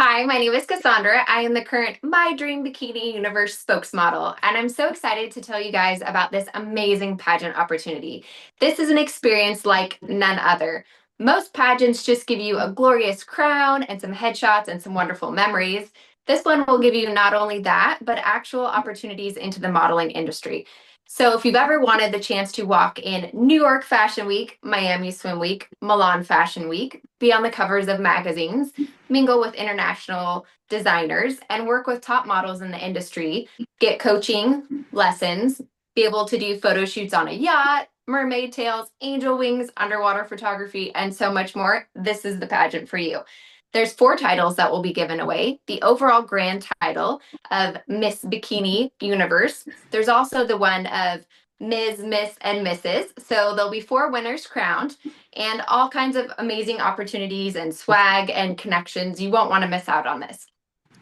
Hi, my name is Cassandra. I am the current My Dream Bikini Universe spokesmodel, and I'm so excited to tell you guys about this amazing pageant opportunity. This is an experience like none other. Most pageants just give you a glorious crown and some headshots and some wonderful memories. This one will give you not only that, but actual opportunities into the modeling industry. So if you've ever wanted the chance to walk in New York Fashion Week, Miami Swim Week, Milan Fashion Week, be on the covers of magazines, mingle with international designers, and work with top models in the industry, get coaching, lessons, be able to do photo shoots on a yacht, mermaid tails, angel wings, underwater photography, and so much more. This is the pageant for you. There's four titles that will be given away. The overall grand title of Miss Bikini Universe. There's also the one of Ms., Miss, and Mrs. So there'll be four winners crowned and all kinds of amazing opportunities and swag and connections. You won't want to miss out on this.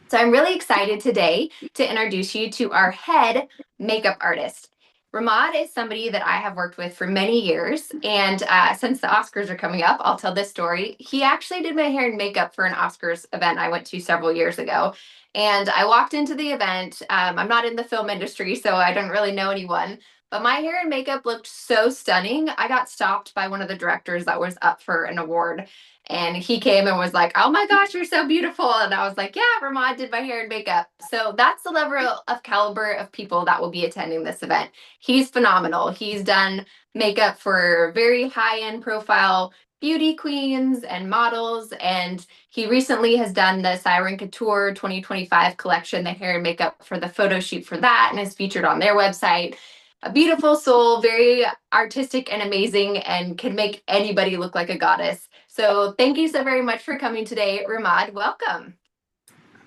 So I'm really excited today to introduce you to our head makeup artist. Ramad is somebody that I have worked with for many years. And since the Oscars are coming up, I'll tell this story. He actually did my hair and makeup for an Oscars event I went to several years ago. And I walked into the event. I'm not in the film industry, so I don't really know anyone. But my hair and makeup looked so stunning. I got stopped by one of the directors that was up for an award. And he came and was like, "Oh my gosh, you're so beautiful." And I was like, "Yeah, Ramad did my hair and makeup." So that's the level of caliber of people that will be attending this event. He's phenomenal. He's done makeup for very high-end profile beauty queens and models. And he recently has done the Siren Couture 2025 collection, the hair and makeup for the photo shoot for that, and is featured on their website. A beautiful soul, very artistic and amazing, and can make anybody look like a goddess. So thank you so very much for coming today, Ramad. Welcome.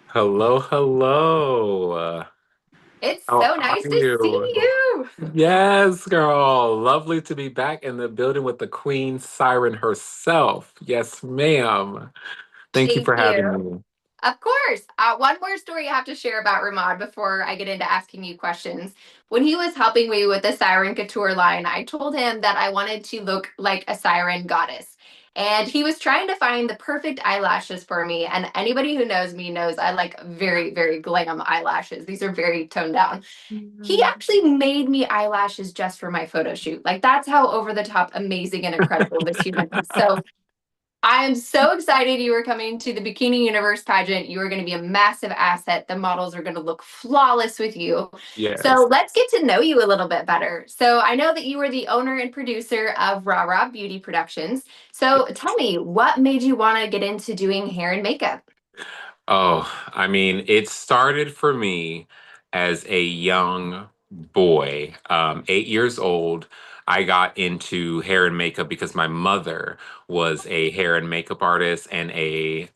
Hello, hello. It's How so are nice to see you? you. Yes, girl. Lovely to be back in the building with the Queen Siren herself. Yes, ma'am. Thank you Thank for having you. me. Of course. One more story I have to share about Ramad before I get into asking you questions. When he was helping me with the Siren Couture line, I told him that I wanted to look like a siren goddess. And he was trying to find the perfect eyelashes for me. And anybody who knows me knows I like very, very glam eyelashes. These are very toned down. He actually made me eyelashes just for my photo shoot. Like, that's how over the top amazing and incredible this human is. So I am so excited you are coming to the Bikini Universe pageant. You are going to be a massive asset. The models are going to look flawless with you. So Yes. let's get to know you a little bit better. So I know that you are the owner and producer of Raw Raw Beauty Productions. So tell me, what made you want to get into doing hair and makeup? Oh, I mean, it started for me as a young boy, 8 years old. I got into hair and makeup because my mother was a hair and makeup artist and a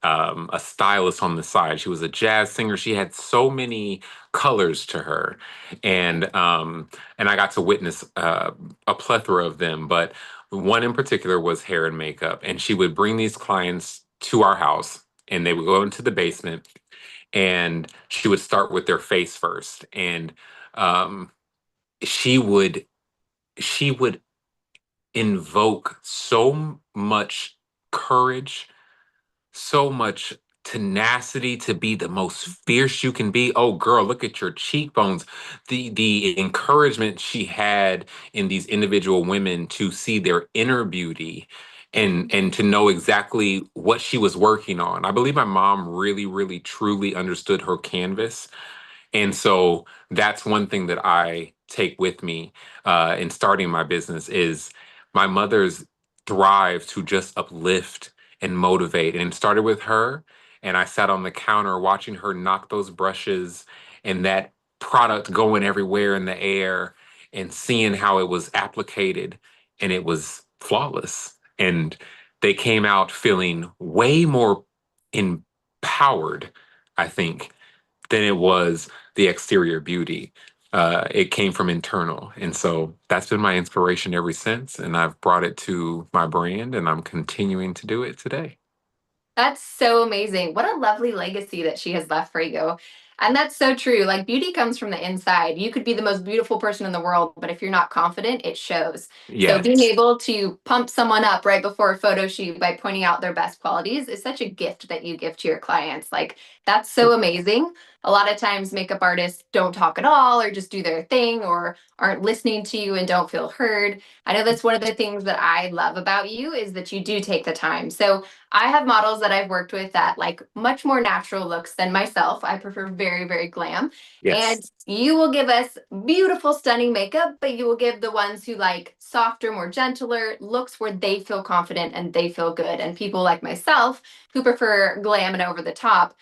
stylist on the side. She was a jazz singer. She had so many colors to her, and I got to witness a plethora of them. But one in particular was hair and makeup, and she would bring these clients to our house and they would go into the basement and she would start with their face first and um, she would she would invoke so much courage, so much tenacity to be the most fierce you can be. Oh girl, look at your cheekbones. The encouragement she had in these individual women to see their inner beauty and to know exactly what she was working on. I believe my mom really, really, truly understood her canvas, and so that's one thing that I take with me in starting my business is my mother's drive to just uplift and motivate. And it started with her. And I sat on the counter watching her knock those brushes and that product going everywhere in the air and seeing how it was applicated and it was flawless. And they came out feeling way more empowered, I think, than it was the exterior beauty. It came from internal. And so that's been my inspiration ever since. And I've brought it to my brand and I'm continuing to do it today. That's so amazing. What a lovely legacy that she has left for you. And that's so true. Like beauty comes from the inside. You could be the most beautiful person in the world, but if you're not confident, it shows. So being Yes. able to pump someone up right before a photo shoot by pointing out their best qualities is such a gift that you give to your clients. Like that's so amazing. A lot of times makeup artists don't talk at all or just do their thing or aren't listening to you and don't feel heard. I know that's one of the things that I love about you is that you do take the time. So I have models that I've worked with that like much more natural looks than myself. I prefer very, very glam. Yes. And you will give us beautiful, stunning makeup, but you will give the ones who like softer, more gentler looks where they feel confident and they feel good. And people like myself who prefer glam and over the top,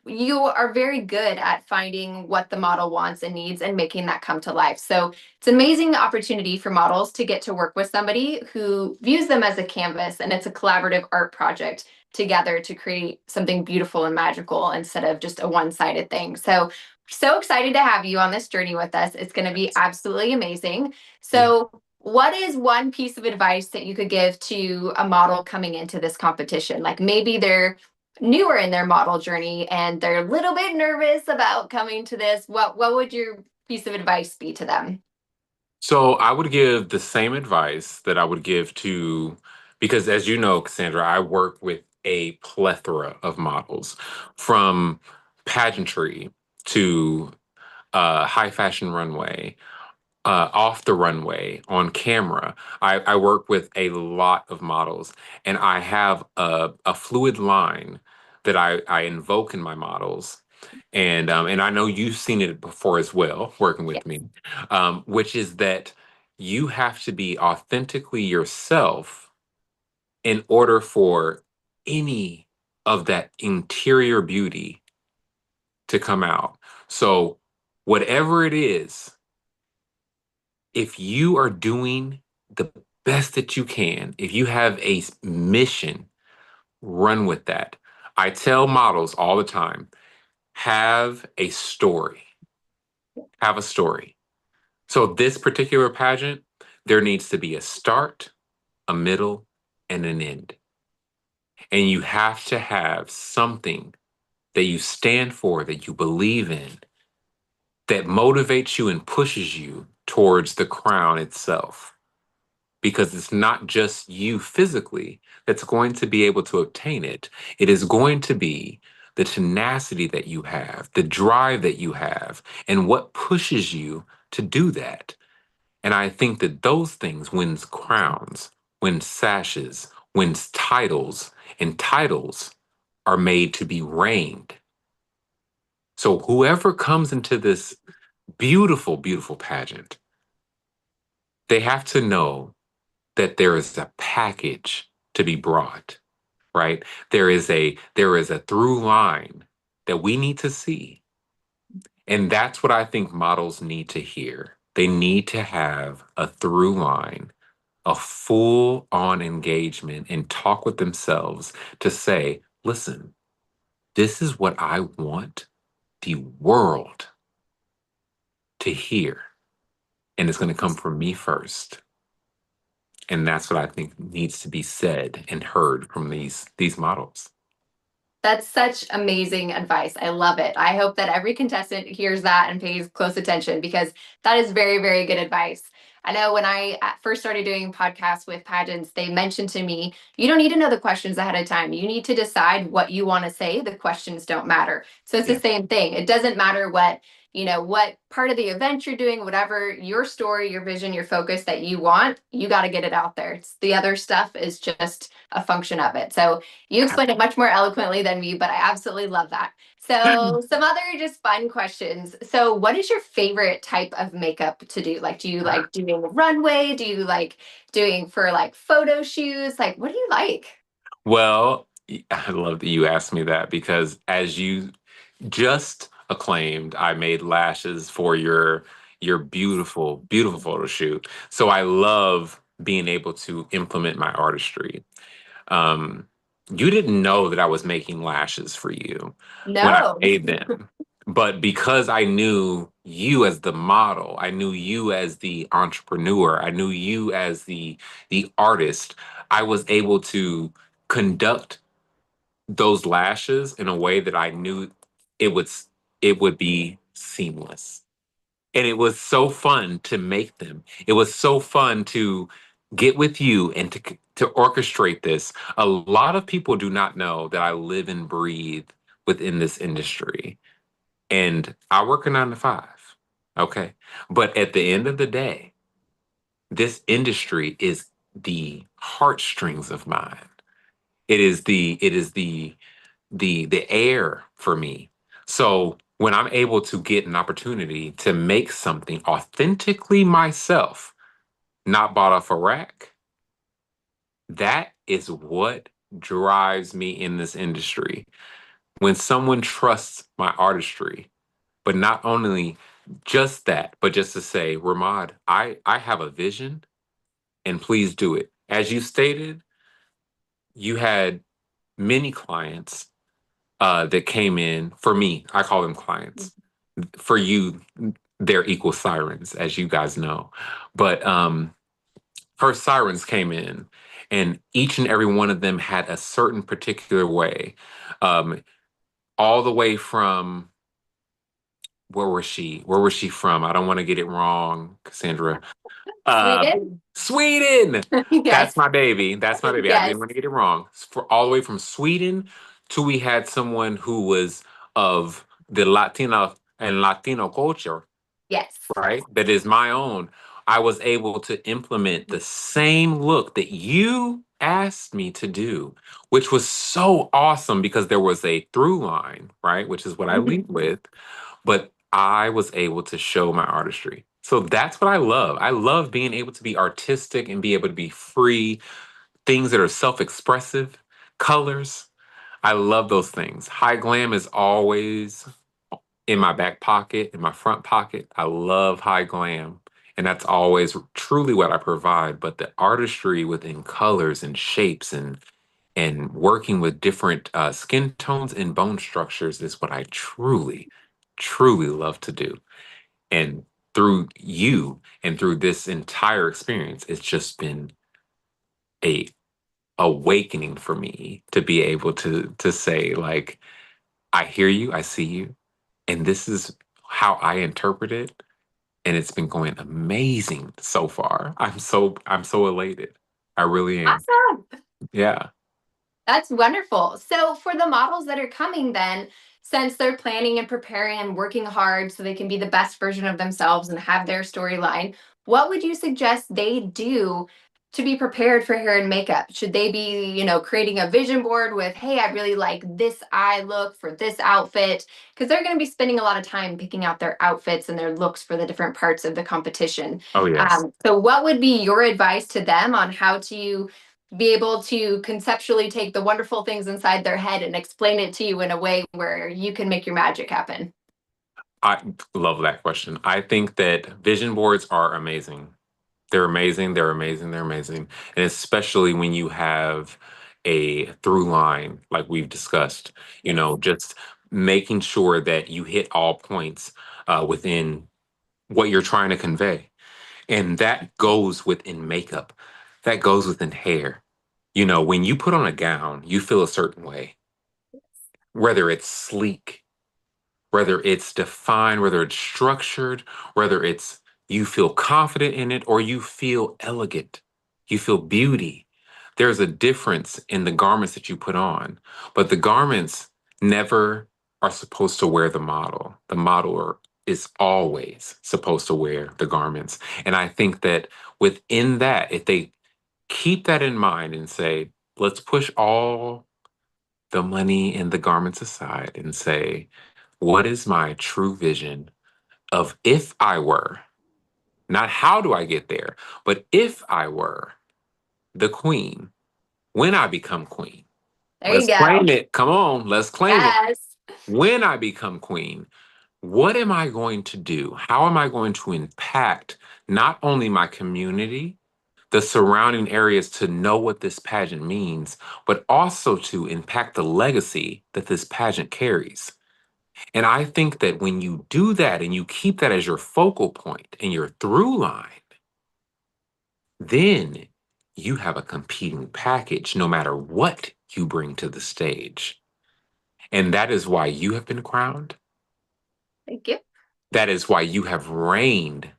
you are very good at finding what the model wants and needs and making that come to life. So it's an amazing opportunity for models to get to work with somebody who views them as a canvas and it's a collaborative art project together to create something beautiful and magical instead of just a one-sided thing. So excited to have you on this journey with us. It's going to be absolutely amazing. Yeah. So what is one piece of advice that you could give to a model coming into this competition? Like maybe they're newer in their model journey and they're a little bit nervous about coming to this, what would your piece of advice be to them? So I would give the same advice that I would give to, because as you know, Cassandra, I work with a plethora of models from pageantry to high fashion runway, off the runway, on camera. I work with a lot of models, and I have a fluid line that I invoke in my models. And I know you've seen it before as well, working with Yes. me, which is that you have to be authentically yourself in order for any of that interior beauty to come out. So, whatever it is, if you are doing the best that you can, if you have a mission, run with that. I tell models all the time, have a story. Have a story. So this particular pageant, there needs to be a start, a middle, and an end. And you have to have something that you stand for, that you believe in, that motivates you and pushes you towards the crown itself. Because it's not just you physically that's going to be able to obtain it. It is going to be the tenacity that you have, the drive that you have, and what pushes you to do that. And I think that those things wins crowns, wins sashes, wins titles, and titles are made to be reigned. So whoever comes into this beautiful, beautiful pageant, they have to know that there is a package to be brought, right? There is a through line that we need to see. And that's what I think models need to hear. They need to have a through line, a full on engagement and talk with themselves to say, listen, this is what I want the world to hear. And it's going to come from me first. And that's what I think needs to be said and heard from these models. That's such amazing advice. I love it. I hope that every contestant hears that and pays close attention because that is very, very good advice. I know when I first started doing podcasts with pageants, they mentioned to me, you don't need to know the questions ahead of time. You need to decide what you want to say. The questions don't matter. So it's the Yeah. same thing. It doesn't matter what part of the event you're doing, whatever your story, your vision, your focus that you want, you got to get it out there. It's the other stuff is just a function of it. So you explained it much more eloquently than me, but I absolutely love that. So, some other just fun questions. So, what is your favorite type of makeup to do? Like, do you like doing runway? Do you like doing for like photo shoots? Like, what do you like? Well, I love that you asked me that because as you just acclaimed, I made lashes for your beautiful, beautiful photo shoot. So I love being able to implement my artistry. Um, you didn't know that I was making lashes for you when I No. made them. But because I knew you as the model, I knew you as the entrepreneur, I knew you as the artist, I was able to conduct those lashes in a way that I knew it would it would be seamless. And it was so fun to make them. It was so fun to get with you and to orchestrate this. A lot of people do not know that I live and breathe within this industry. And I work a 9 to 5. Okay. But at the end of the day, this industry is the heartstrings of mine. It is the air for me. So when I'm able to get an opportunity to make something authentically myself, not bought off a rack, that is what drives me in this industry. When someone trusts my artistry, but not only just that, but just to say, Ramad, I have a vision and please do it. As you stated, you had many clients that came in. For me, I call them clients. For you, they're equal sirens, as you guys know. But her sirens came in, and each and every one of them had a certain particular way. Um, all the way from where was she? Where was she from? I don't want to get it wrong, Cassandra. Uh, Sweden? Sweden. That's Yes. my baby. That's my baby. I didn't Yes. want to get it wrong. For all the way from Sweden to we had someone who was of the Latino and Latino culture, Yes. right? That is my own. I was able to implement the same look that you asked me to do, which was so awesome because there was a through line, right? Which is what I lead with, but I was able to show my artistry. So that's what I love. I love being able to be artistic and be able to be free, things that are self expressive, colors. I love those things. High glam is always in my back pocket, in my front pocket. I love high glam. And that's always truly what I provide. But the artistry within colors and shapes and working with different skin tones and bone structures is what I truly, truly love to do. And through you and through this entire experience, it's just been a awakening for me to be able to say, like, I hear you, I see you, and this is how I interpret it. And it's been going amazing so far. I'm so elated. I really am. Awesome. Yeah. That's wonderful. So, for the models that are coming, then, since they're planning and preparing and working hard so they can be the best version of themselves and have their storyline, what would you suggest they do to be prepared for hair and makeup? Should they be, creating a vision board with, hey, I really like this eye look for this outfit? Because they're going to be spending a lot of time picking out their outfits and their looks for the different parts of the competition. Oh yes. So, what would be your advice to them on how to be able to conceptually take the wonderful things inside their head and explain it to you in a way where you can make your magic happen? I love that question. I think that vision boards are amazing. They're amazing. They're amazing. They're amazing. And especially when you have a through line, like we've discussed, Yes. just making sure that you hit all points within what you're trying to convey. And that goes within makeup, that goes within hair. When you put on a gown, you feel a certain way, whether it's sleek, whether it's defined, whether it's structured, whether it's you feel confident in it or you feel elegant, you feel beauty. There's a difference in the garments that you put on, but the garments never are supposed to wear the model. The is always supposed to wear the garments. And I think that within that, if they keep that in mind and say, let's push all the money and the garments aside and say, what is my true vision of if I were, not how do I get there, but if I were the queen, when I become queen, There you let's go. claim it. Come on, let's claim it. Yes. When I become queen, what am I going to do? How am I going to impact not only my community, the surrounding areas to know what this pageant means, but also to impact the legacy that this pageant carries? And I think that when you do that and you keep that as your focal point and your through line, then you have a competing package no matter what you bring to the stage. And that is why you have been crowned. Thank you. That is why you have reigned,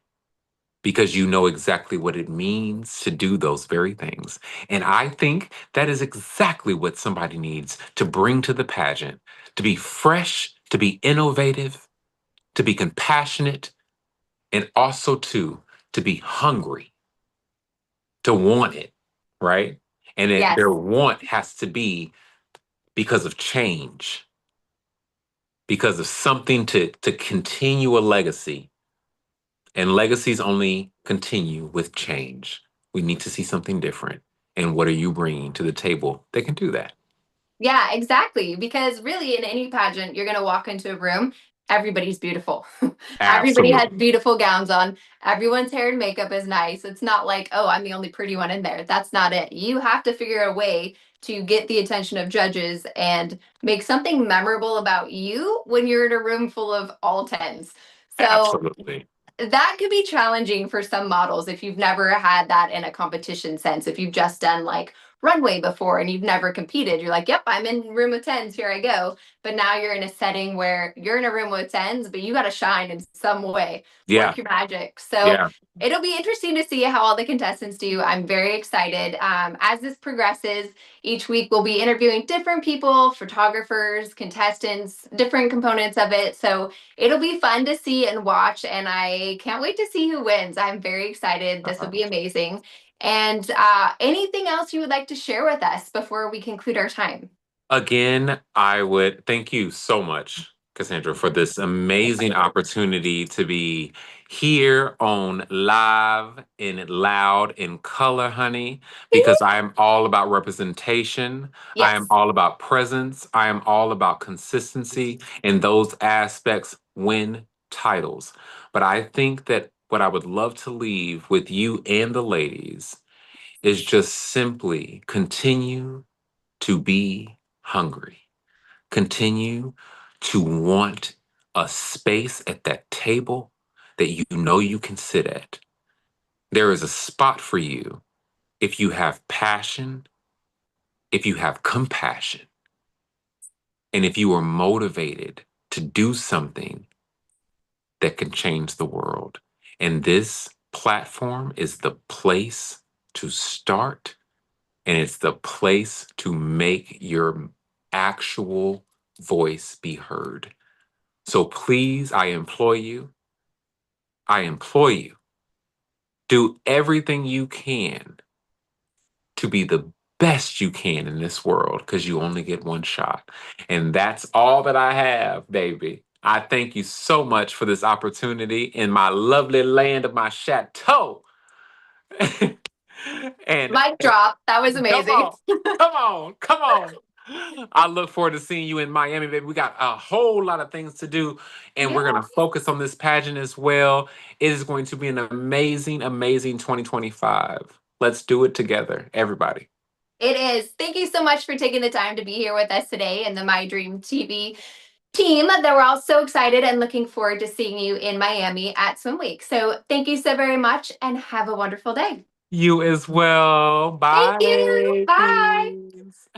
because you know exactly what it means to do those very things. And I think that is exactly what somebody needs to bring to the pageant, to be fresh, to be innovative, to be compassionate, and also to be hungry, to want it, right? And their Yes. want has to be because of change, because of something to continue a legacy. And legacies only continue with change. We need to see something different. And what are you bringing to the table that can do that? Yeah, exactly. Because really, in any pageant, you're going to walk into a room, everybody's beautiful. Everybody has Absolutely. beautiful gowns on. Everyone's hair and makeup is nice. It's not like, oh, I'm the only pretty one in there. That's not it. You have to figure a way to get the attention of judges and make something memorable about you when you're in a room full of all tens. So Absolutely. that could be challenging for some models if you've never had that in a competition sense. If you've just done like runway before and you've never competed, you're like, yep, I'm in room of tens, here I go. But now you're in a setting where you're in a room with tens, but you got to shine in some way, Yeah. work your magic. So Yeah. it'll be interesting to see how all the contestants do. I'm very excited. As this progresses, each week we'll be interviewing different people, photographers, contestants, different components of it. So it'll be fun to see and watch, and I can't wait to see who wins. I'm very excited. This will be amazing. And anything else you would like to share with us before we conclude our time? Again, I would thank you so much, Cassandra, for this amazing opportunity to be here on live and loud in color, honey, because I am all about representation. I am Yes. all about presence. I am all about consistency, and those aspects win titles. But I think that what I would love to leave with you and the ladies is just simply continue to be hungry. Continue to want a space at that table that you know you can sit at. There is a spot for you if you have passion, if you have compassion, and if you are motivated to do something that can change the world. And this platform is the place to start, and it's the place to make your actual voice be heard. So please, I implore you, do everything you can to be the best you can in this world, because you only get one shot. And that's all that I have, baby. I thank you so much for this opportunity in my lovely land of my chateau. and Mic drop. That was Come amazing. on. Come on. Come on. I look forward to seeing you in Miami, baby. We got a whole lot of things to do, and we're going Yeah, to focus on this pageant as well. It is going to be an amazing, amazing 2025. Let's do it together, everybody. it is. Thank you so much for taking the time to be here with us today and the My Dream TV team. That we're all so excited and looking forward to seeing you in Miami at Swim Week. So thank you so very much and have a wonderful day. You as well. Thank you. Bye, Bye. Queens.